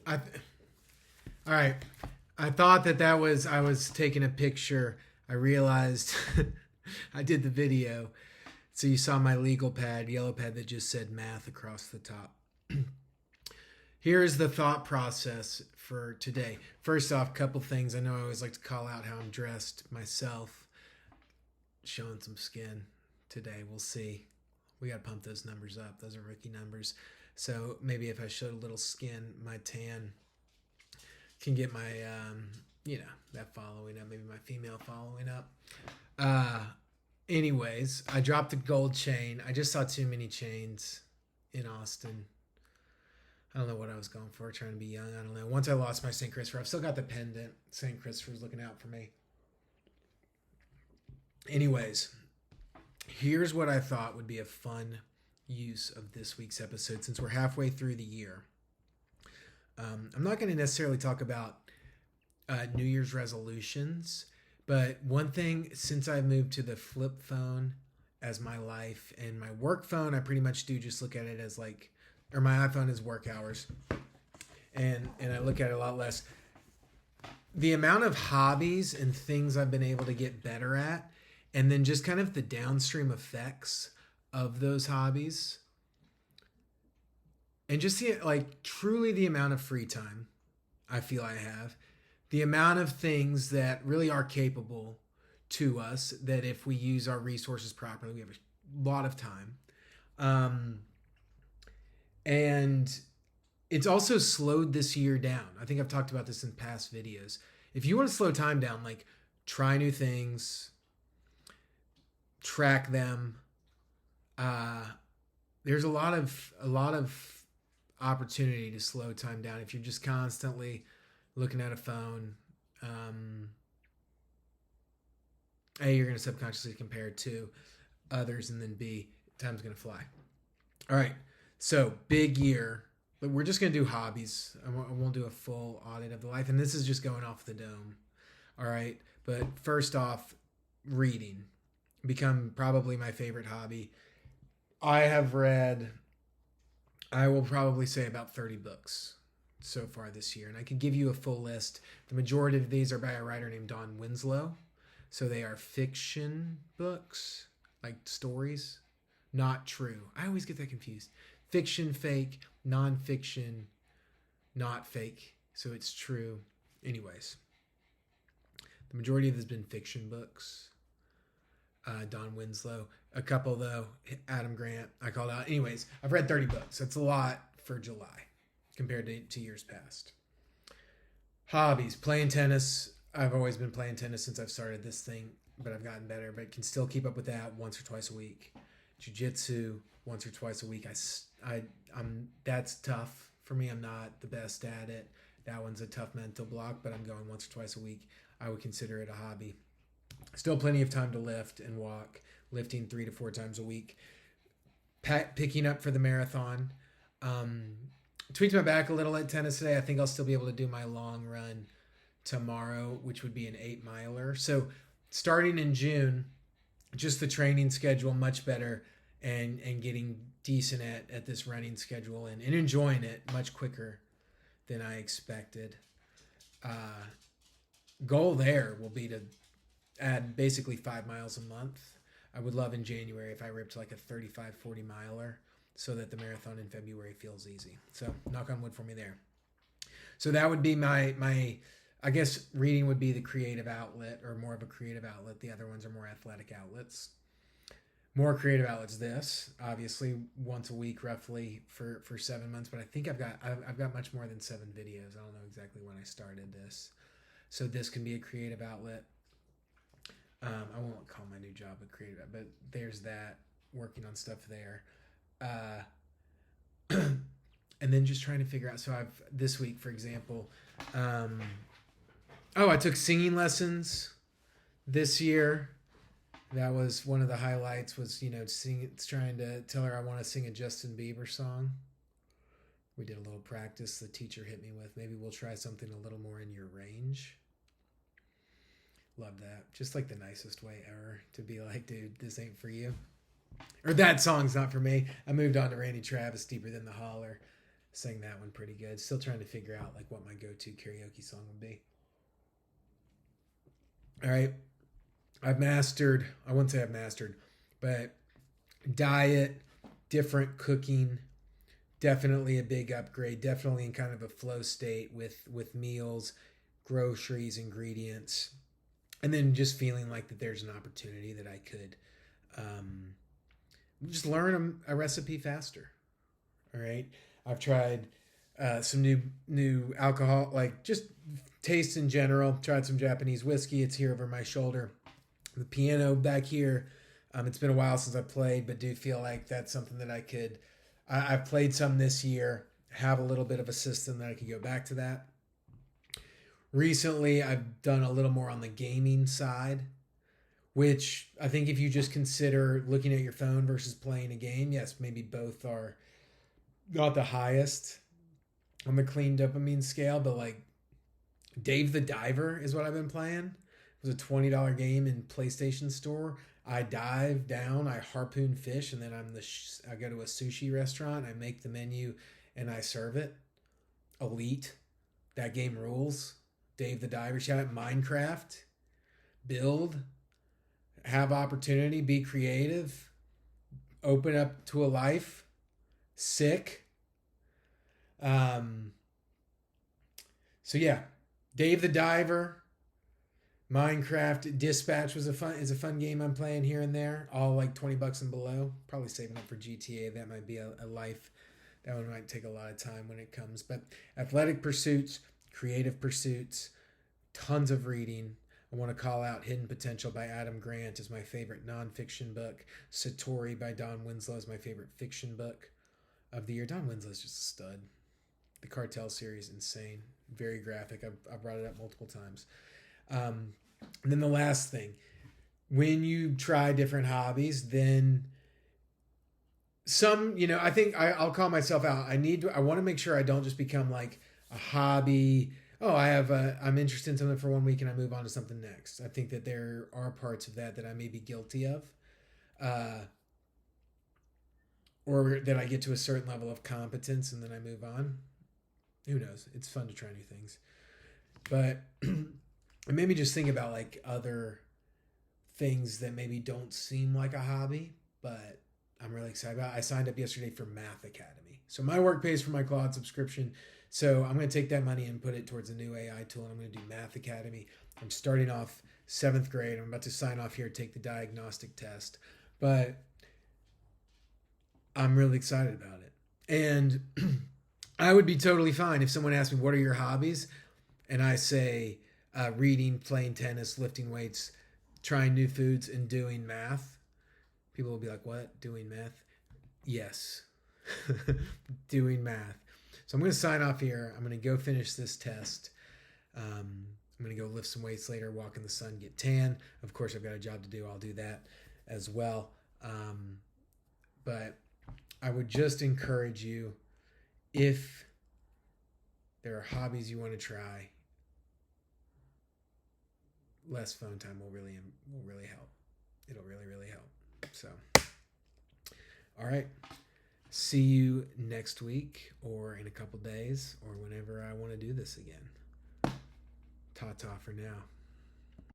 I all right. I thought that was I was taking a picture. I realized I did the video. So you saw my legal pad, yellow pad that just said math across the top. Here is the thought process for today. First off, couple things. I know I always like to call out how I'm dressed myself. Showing some skin today. We'll see. We got to pump those numbers up. Those are rookie numbers. So maybe if I showed a little skin, my tan can get my, that following up. Maybe my female following up. Anyways, I dropped the gold chain. I just saw too many chains in Austin. I don't know what I was going for, trying to be young. I don't know. Once I lost my St. Christopher, I've still got the pendant. St. Christopher's looking out for me. Anyways, here's what I thought would be a fun use of this week's episode since we're halfway through the year. I'm not going to necessarily talk about New Year's resolutions, but one thing, since I moved to the flip phone as my life and my work phone, I pretty much do just look at it as or my iPhone is work hours. And I look at it a lot less. The amount of hobbies and things I've been able to get better at, and then just kind of the downstream effects of those hobbies. And just truly the amount of free time I feel I have. The amount of things that really are capable to us that if we use our resources properly, we have a lot of time. And it's also slowed this year down. I think I've talked about this in past videos. If you want to slow time down, try new things, track them. There's a lot of opportunity to slow time down if you're just constantly looking at a phone. A, you're going to subconsciously compare it to others, and then B, time's going to fly. All right, so big year, but we're just going to do hobbies. I won't do a full audit of the life, and this is just going off the dome. All right, but first off, reading. Become probably my favorite hobby. I have read, I will probably say about 30 books so far this year. And I could give you a full list. The majority of these are by a writer named Don Winslow. So they are fiction books, like stories, not true. I always get that confused. Fiction, fake, nonfiction, not fake. So it's true. Anyways, the majority of this has been fiction books. Don Winslow. A couple, though, Adam Grant, I called out. Anyways, I've read 30 books. That's a lot for July compared to years past. Hobbies. Playing tennis. I've always been playing tennis since I've started this thing, but I've gotten better, but can still keep up with that once or twice a week. Jiu-jitsu, once or twice a week. That's tough for me. I'm not the best at it. That one's a tough mental block, but I'm going once or twice a week. I would consider it a hobby. Still plenty of time to lift and walk, lifting 3 to 4 times a week. Picking up for the marathon. Tweaked my back a little at tennis today. I think I'll still be able to do my long run tomorrow, which would be an 8-miler. So starting in June, just the training schedule much better and getting decent at this running schedule and enjoying it much quicker than I expected. Goal there will be to add basically 5 miles a month. I would love in January if I ripped like a 35, 40 miler so that the marathon in February feels easy. So knock on wood for me there. So that would be my I guess reading would be the creative outlet or more of a creative outlet. The other ones are more athletic outlets. More creative outlets. This obviously once a week roughly for 7 months, but I think I've got much more than 7 videos. I don't know exactly when I started this. So this can be a creative outlet. I won't call my new job a creative, but there's that, working on stuff there. And then just trying to figure out, so I've, this week, for example, I took singing lessons this year. That was one of the highlights was, trying to tell her I want to sing a Justin Bieber song. We did a little practice. The teacher hit me with, maybe we'll try something a little more in your range. Love that. Just like the nicest way ever to be like, dude, this ain't for you. Or that song's not for me. I moved on to Randy Travis, Deeper Than the Holler. Sang that one pretty good. Still trying to figure out like what my go-to karaoke song would be. All right. I wouldn't say I've mastered, but diet, different cooking, definitely a big upgrade. Definitely in kind of a flow state with meals, groceries, ingredients, and then just feeling like that there's an opportunity that I could just learn a recipe faster. All right. I've tried some new alcohol, like just taste in general. Tried some Japanese whiskey. It's here over my shoulder. The piano back here. It's been a while since I played, but do feel like that's something that I could. I've played some this year. Have a little bit of a system that I could go back to that. Recently, I've done a little more on the gaming side, which I think if you just consider looking at your phone versus playing a game, yes, maybe both are not the highest on the clean dopamine scale, but like Dave the Diver is what I've been playing. It was a $20 game in PlayStation Store. I dive down, I harpoon fish, and then I go to a sushi restaurant. I make the menu and I serve it. Elite. That game rules. Dave the Diver. Shout out Minecraft. Build. Have opportunity. Be creative. Open up to a life. Sick. So yeah, Dave the Diver, Minecraft, Dispatch is a fun game I'm playing here and there. All like $20 and below. Probably saving up for GTA. That might be a life. That one might take a lot of time when it comes. But athletic pursuits, creative pursuits, tons of reading. I want to call out Hidden Potential by Adam Grant is my favorite nonfiction book. Satori by Don Winslow is my favorite fiction book of the year. Don Winslow is just a stud. The Cartel series, insane. Very graphic. I've brought it up multiple times. And then the last thing, when you try different hobbies, then some, I think I'll call myself out. I want to make sure I don't just become like a hobby. Oh, I'm interested in something for 1 week and I move on to something next. I think that there are parts of that I may be guilty of. Or that I get to a certain level of competence and then I move on. Who knows? It's fun to try new things. But it made me just think about like other things that maybe don't seem like a hobby, but I'm really excited about. I signed up yesterday for Math Academy. So my work pays for my cloud subscription. So I'm going to take that money and put it towards a new AI tool. And I'm going to do Math Academy. I'm starting off 7th grade. I'm about to sign off here, take the diagnostic test. But I'm really excited about it. And I would be totally fine if someone asked me, what are your hobbies? And I say reading, playing tennis, lifting weights, trying new foods, and doing math. People will be like, what? Doing math? Yes. Doing math. So I'm going to sign off here. I'm going to go finish this test. I'm going to go lift some weights later, walk in the sun, get tan. Of course, I've got a job to do. I'll do that as well. But I would just encourage you, if there are hobbies you want to try, less phone time will really help. It'll really help. So, all right. See you next week or in a couple days or whenever I want to do this again. Ta-ta for now.